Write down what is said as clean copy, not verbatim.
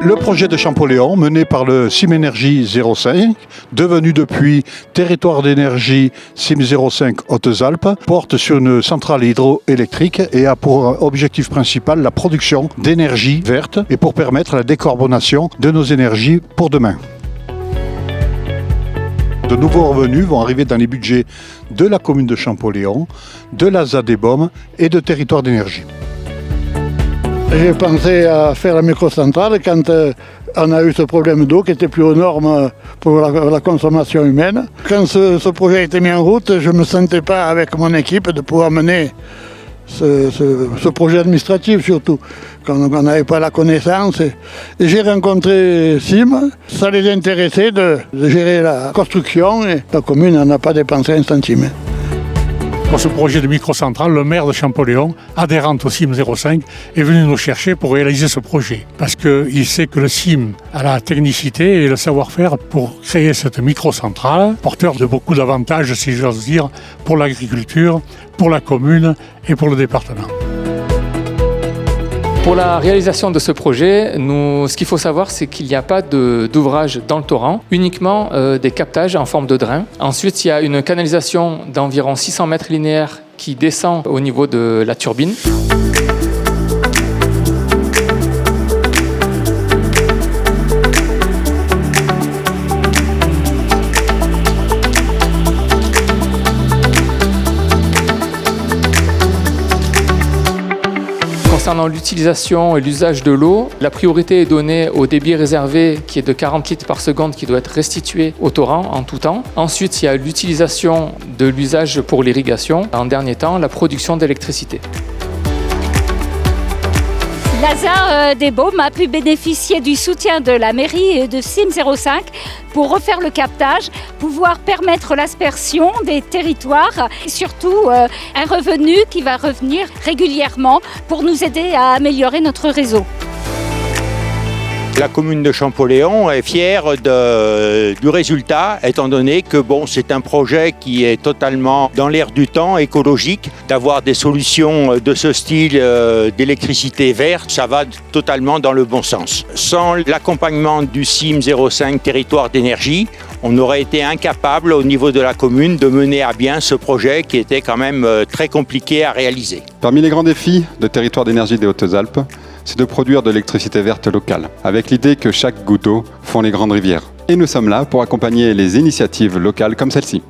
Le projet de Champollion, mené par le CIM-Énergie 05, devenu depuis Territoire d'énergie CIM 05 Hautes-Alpes, porte sur une centrale hydroélectrique et a pour objectif principal la production d'énergie verte et pour permettre la décarbonation de nos énergies pour demain. De nouveaux revenus vont arriver dans les budgets de la commune de Champollion, de la ZADEBOM et de Territoire d'énergie. J'ai pensé à faire la microcentrale quand on a eu ce problème d'eau qui était plus aux normes pour la consommation humaine. Quand ce projet a été mis en route, je ne me sentais pas avec mon équipe de pouvoir mener ce projet administratif surtout, quand on n'avait pas la connaissance. Et j'ai rencontré CIM, ça les intéressait de gérer la construction et la commune n'en a pas dépensé un centime. Pour ce projet de microcentrale, le maire de Champollion, adhérente au CIM 05, est venu nous chercher pour réaliser ce projet. Parce qu'il sait que le CIM a la technicité et le savoir-faire pour créer cette microcentrale, porteur de beaucoup d'avantages, si j'ose dire, pour l'agriculture, pour la commune et pour le département. Pour la réalisation de ce projet, ce qu'il faut savoir, c'est qu'il n'y a pas d'ouvrage dans le torrent, uniquement des captages en forme de drain. Ensuite, il y a une canalisation d'environ 600 mètres linéaires qui descend au niveau de la turbine. Concernant l'utilisation et l'usage de l'eau, la priorité est donnée au débit réservé qui est de 40 litres par seconde qui doit être restitué au torrent en tout temps. Ensuite, il y a l'utilisation de l'usage pour l'irrigation. En dernier temps, la production d'électricité. La ZADEBOM a pu bénéficier du soutien de la mairie et de CIM 05 pour refaire le captage, pouvoir permettre l'aspersion des territoires et surtout un revenu qui va revenir régulièrement pour nous aider à améliorer notre réseau. La commune de Champollion est fière du résultat, étant donné que c'est un projet qui est totalement dans l'air du temps, écologique. D'avoir des solutions de ce style d'électricité verte, ça va totalement dans le bon sens. Sans l'accompagnement du CIM 05 Territoire d'énergie, on aurait été incapable au niveau de la commune de mener à bien ce projet qui était quand même très compliqué à réaliser. Parmi les grands défis de Territoire d'énergie des Hautes-Alpes, c'est de produire de l'électricité verte locale, avec l'idée que chaque goutte d'eau font les grandes rivières. Et nous sommes là pour accompagner les initiatives locales comme celle-ci.